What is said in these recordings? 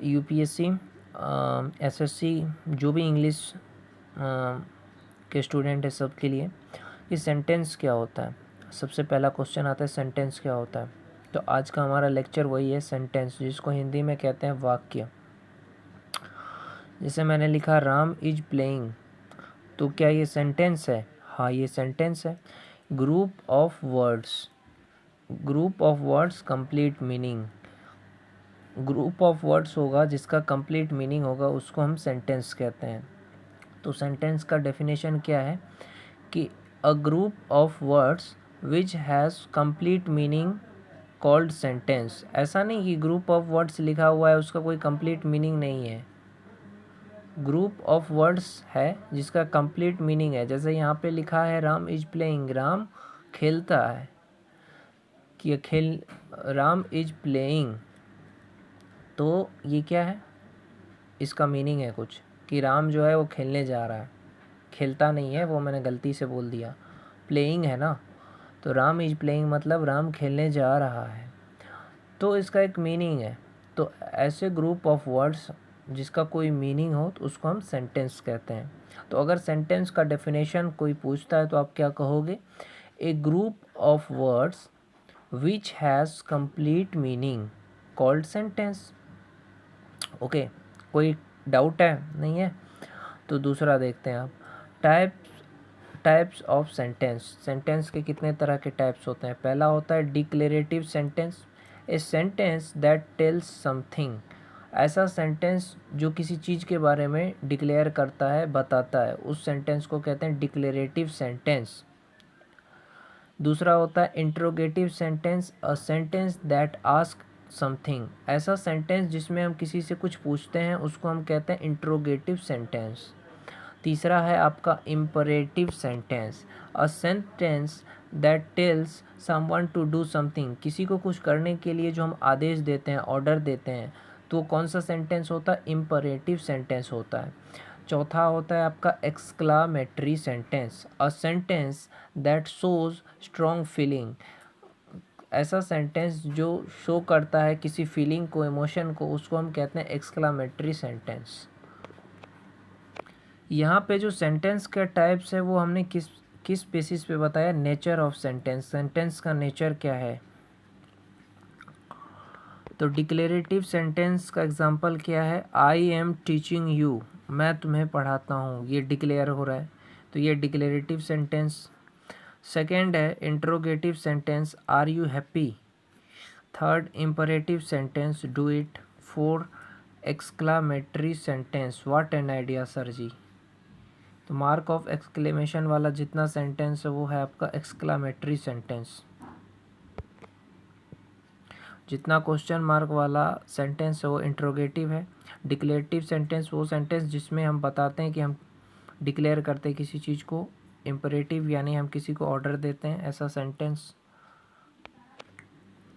UPSC, SSC, जो भी English के स्टूडेंट है सबके लिए ये सेंटेंस क्या होता है। सबसे पहला क्वेश्चन आता है सेंटेंस क्या होता है। तो आज का हमारा लेक्चर वही है सेंटेंस, जिसको हिंदी में कहते हैं वाक्य। जैसे मैंने लिखा राम इज प्लेइंग, तो क्या ये सेंटेंस है? हाँ, ये सेंटेंस है। Group of words, group of words complete meaning, group of words होगा जिसका कंप्लीट मीनिंग होगा उसको हम सेंटेंस कहते हैं। तो सेंटेंस का डेफिनेशन क्या है कि a group of words which has complete meaning called sentence. ऐसा नहीं कि ग्रुप ऑफ वर्ड्स लिखा हुआ है उसका कोई कंप्लीट मीनिंग नहीं है। ग्रुप ऑफ वर्ड्स है जिसका कंप्लीट मीनिंग है। जैसे यहाँ पे लिखा है राम इज प्लेइंग, राम खेलता है, कि खेल, राम इज प्लेइंग, तो ये क्या है, इसका मीनिंग है कुछ कि राम जो है वो खेलने जा रहा है। खेलता नहीं है, वो मैंने गलती से बोल दिया, प्लेइंग है ना। तो राम इज प्लेइंग मतलब राम खेलने जा रहा है, तो इसका एक मीनिंग है। तो ऐसे ग्रुप ऑफ वर्ड्स जिसका कोई मीनिंग हो तो उसको हम सेंटेंस कहते हैं। तो अगर सेंटेंस का डेफिनेशन कोई पूछता है तो आप क्या कहोगे? A group of words which has complete meaning called sentence. Okay, कोई डाउट है? नहीं है? तो दूसरा देखते हैं आप। Types of sentence. सेंटेंस के कितने तरह के टाइप्स होते हैं? पहला होता है declarative sentence, a sentence that tales something. ऐसा सेंटेंस जो किसी चीज़ के बारे में डिक्लेयर करता है, बताता है, उस सेंटेंस को कहते हैं डिक्लेरेटिव सेंटेंस। दूसरा होता है interrogative sentence, a sentence that ask something. ऐसा सेंटेंस जिसमें हम किसी से कुछ पूछते हैं उसको हम कहते हैं इंट्रोगेटिव सेंटेंस। तीसरा है आपका imperative sentence, a sentence that tells someone to do something. किसी को कुछ करने के लिए जो हम आदेश देते हैं, ऑर्डर देते हैं, तो कौन सा सेंटेंस होता है? इम्परेटिव सेंटेंस होता है। चौथा होता है आपका exclamatory sentence, a sentence that shows strong feeling. ऐसा सेंटेंस जो शो करता है किसी फीलिंग को, इमोशन को, उसको हम कहते हैं एक्सक्लामेटरी सेंटेंस। यहाँ पे जो सेंटेंस के टाइप्स है वो हमने किस किस बेसिस पे बताया? Nature of sentence. सेंटेंस का नेचर क्या है? तो डिक्लेरेटिव सेंटेंस का एग्जांपल क्या है? आई एम टीचिंग यू, मैं तुम्हें पढ़ाता हूँ, ये डिक्लेयर हो रहा है, तो ये डिक्लेरेटिव सेंटेंस। सेकेंड है interrogative sentence, are you happy. Third imperative sentence, do it. Four exclamatory sentence, what an idea sir जी। तो मार्क ऑफ एक्सक्लेमेशन वाला जितना सेंटेंस है वो है आपका एक्सक्लामेटरी सेंटेंस। जितना क्वेश्चन मार्क वाला सेंटेंस है वो इंट्रोगेटिव है। डिक्लेरेटिव सेंटेंस वो सेंटेंस जिसमें हम बताते हैं कि हम डिक्लेयर करते हैं किसी चीज़ को। इम्परेटिव यानी हम किसी को ऑर्डर देते हैं, ऐसा सेंटेंस।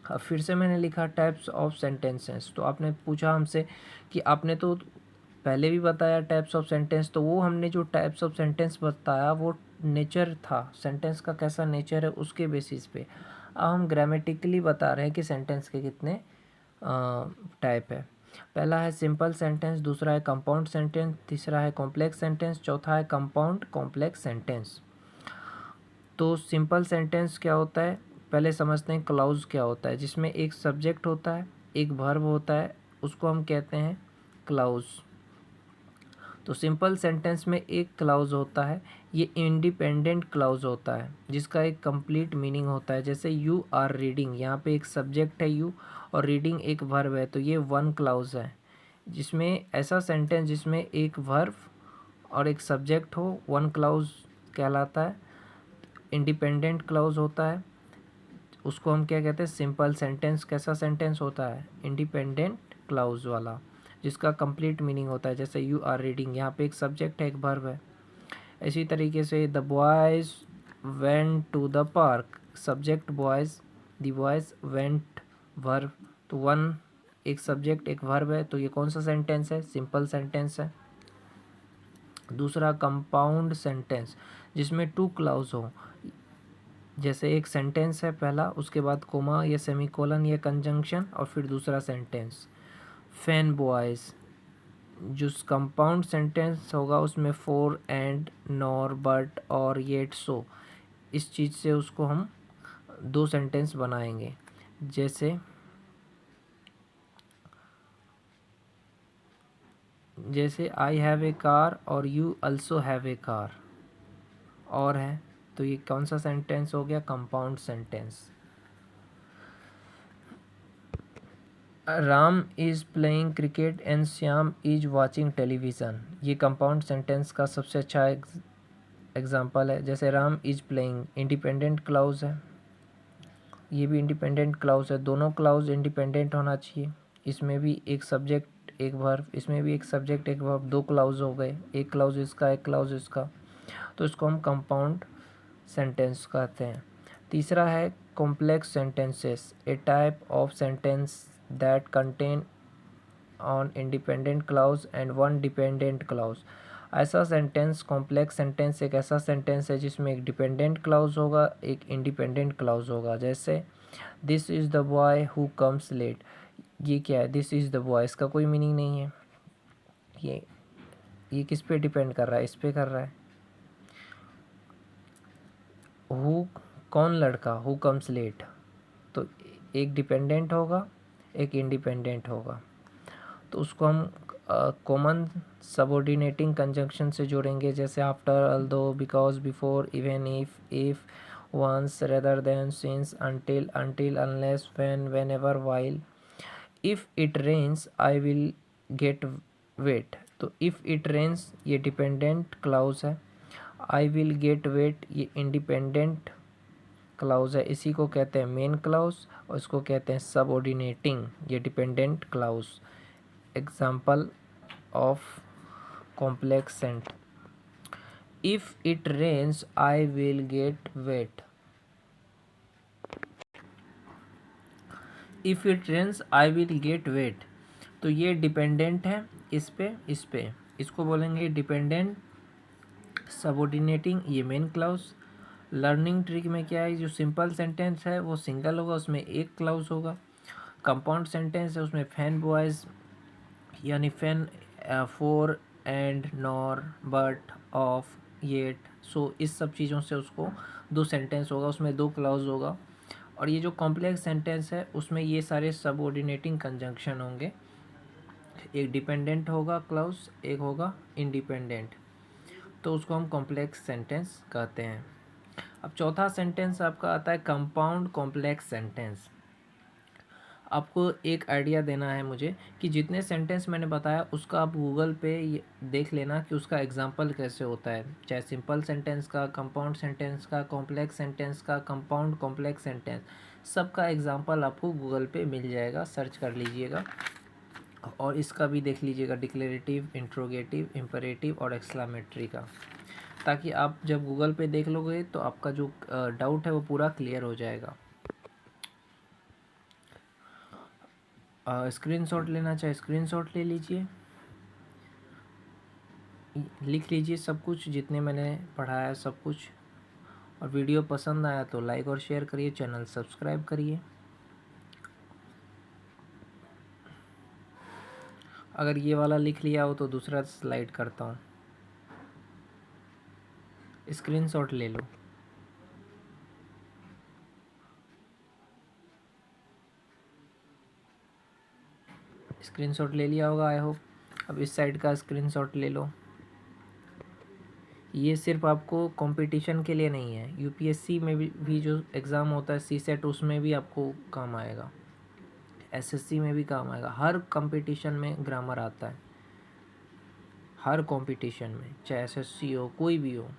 अब फिर से मैंने लिखा टाइप्स ऑफ सेंटेंसेस। तो आपने पूछा हमसे कि आपने तो पहले भी बताया टाइप्स ऑफ सेंटेंस, तो वो हमने जो टाइप्स ऑफ सेंटेंस बताया वो नेचर था, सेंटेंस का कैसा नेचर है उसके बेसिस पे। अब हम ग्रामेटिकली बता रहे हैं कि सेंटेंस के कितने टाइप है। पहला है सिंपल सेंटेंस, दूसरा है कंपाउंड सेंटेंस, तीसरा है कॉम्प्लेक्स सेंटेंस, चौथा है कंपाउंड कॉम्प्लेक्स सेंटेंस। तो सिंपल सेंटेंस क्या होता है? पहले समझते हैं क्लाउज क्या होता है। जिसमें एक सब्जेक्ट होता है, एक वर्ब होता है, उसको हम कहते हैं क्लाउज। तो सिंपल सेंटेंस में एक क्लाउज होता है, ये इंडिपेंडेंट क्लाउज होता है जिसका एक कंप्लीट मीनिंग होता है। जैसे यू आर रीडिंग, यहाँ पे एक सब्जेक्ट है यू और रीडिंग एक वर्ब है, तो ये वन क्लाउज है। जिसमें ऐसा सेंटेंस जिसमें एक वर्ब और एक सब्जेक्ट हो, वन क्लाउज कहलाता है। इंडिपेंडेंट क्लाउज होता है, उसको हम क्या कहते हैं? Simple sentence. कैसा सेंटेंस होता है? इंडिपेंडेंट क्लाउज वाला, जिसका कंप्लीट मीनिंग होता है। जैसे यू आर रीडिंग, यहाँ पे एक सब्जेक्ट है, एक वर्ब है। इसी तरीके से the boys went to the park, subject boys, the boys went verb, तो वन, एक सब्जेक्ट एक वर्ब है, तो ये कौन सा सेंटेंस है? सिंपल सेंटेंस है। दूसरा कंपाउंड सेंटेंस, जिसमें टू क्लाउज हो। जैसे एक सेंटेंस है पहला, उसके बाद कोमा या सेमीकोलन या कंजंक्शन और फिर दूसरा सेंटेंस। Fan boys. जो कंपाउंड सेंटेंस होगा उसमें फॉर, एंड, नॉर, बट और येट, सो, इस चीज़ से उसको हम दो सेंटेंस बनाएंगे। जैसे आई हैव ए कार और you also have a car, और है, तो ये कौन सा सेंटेंस हो गया? Compound sentence. Ram is playing cricket and Shyam is watching television, ये कंपाउंड सेंटेंस का सबसे अच्छा एग्जाम्पल है। जैसे Ram is playing, independent clause है, ये भी इंडिपेंडेंट क्लाउज है, दोनों क्लाउज इंडिपेंडेंट होना चाहिए। इसमें भी एक सब्जेक्ट एक वर्ब, इसमें भी एक सब्जेक्ट एक वर्ब, दो क्लाउज हो गए, एक क्लाउज इसका एक क्लाउज इसका, तो इसको हम कंपाउंड सेंटेंस कहते हैं। तीसरा है complex sentences, a type of sentence that contain one independent clause and one dependent clause. ऐसा सेंटेंस, कॉम्प्लेक्स सेंटेंस एक ऐसा सेंटेंस है जिसमें एक डिपेंडेंट क्लाउज होगा, एक इंडिपेंडेंट क्लाउज होगा। जैसे this is the boy who comes late, ये क्या है? दिस इज़ द बॉय, इसका कोई मीनिंग नहीं है। ये किस पे डिपेंड कर रहा है? इस पे कर रहा है। हु, कौन लड़का? हु कम्स लेट, तो एक डिपेंडेंट होगा, एक इंडिपेंडेंट होगा, तो उसको हम कॉमन सबऑर्डिनेटिंग कंजंक्शन से जोड़ेंगे। जैसे after, although, because, before, even, if, once, rather than, since, until, unless, when, whenever, while। If it rains I will get wet, तो इफ़ इट रेन्स ये डिपेंडेंट क्लाउज है, आई विल गेट वेट ये independent clause है। इसी को कहते हैं main clause और इसको कहते हैं सबऑर्डिनेटिंग, ये dependent clause. Example of complex sent, if it rains I will get wet, if it rains I will get wet, तो ये डिपेंडेंट है इस पे, इसको बोलेंगे डिपेंडेंट सबऑर्डिनेटिंग, ये मेन क्लाउज। लर्निंग ट्रिक में क्या है? जो सिंपल सेंटेंस है वो सिंगल होगा, उसमें एक क्लाउज होगा। कंपाउंड सेंटेंस है उसमें फैन बॉयज़ यानी fan, for, and, nor, but, of, yet, so, इस सब चीज़ों से उसको दो सेंटेंस होगा, उसमें दो क्लाउज होगा। और ये जो कॉम्प्लेक्स सेंटेंस है उसमें ये सारे सबऑर्डिनेटिंग कंजंक्शन होंगे, एक डिपेंडेंट होगा क्लाउज, एक होगा इंडिपेंडेंट, तो उसको हम कॉम्प्लेक्स सेंटेंस कहते हैं। अब चौथा सेंटेंस आपका आता है कंपाउंड कॉम्प्लेक्स सेंटेंस। आपको एक आइडिया देना है मुझे कि जितने सेंटेंस मैंने बताया उसका आप गूगल पे देख लेना कि उसका एग्जाम्पल कैसे होता है, चाहे सिंपल सेंटेंस का, कंपाउंड सेंटेंस का, कॉम्प्लेक्स सेंटेंस का, कंपाउंड कॉम्प्लेक्स सेंटेंस, सबका एग्जाम्पल आपको गूगल पे मिल जाएगा, सर्च कर लीजिएगा। और इसका भी देख लीजिएगा डिक्लेरेटिव, इंट्रोगेटिव, इम्परेटिव और एक्सक्लामेटरी का, ताकि आप जब गूगल पे देख लोगे तो आपका जो डाउट है वो पूरा क्लियर हो जाएगा। स्क्रीनशॉट लेना चाहे स्क्रीनशॉट ले लीजिए, लिख लीजिए सब कुछ जितने मैंने पढ़ाया सब कुछ। और वीडियो पसंद आया तो लाइक और शेयर करिए, चैनल सब्सक्राइब करिए। अगर ये वाला लिख लिया हो तो दूसरा स्लाइड करता हूँ, स्क्रीनशॉट ले लो। स्क्रीनशॉट ले लिया होगा आई होप। अब इस साइड का स्क्रीनशॉट ले लो। ये सिर्फ आपको कंपटीशन के लिए नहीं है, यूपीएससी में भी जो एग्ज़ाम होता है सीसेट, उसमें भी आपको काम आएगा, एसएससी में भी काम आएगा। हर कंपटीशन में ग्रामर आता है, हर कंपटीशन में, चाहे एसएससी हो कोई भी हो।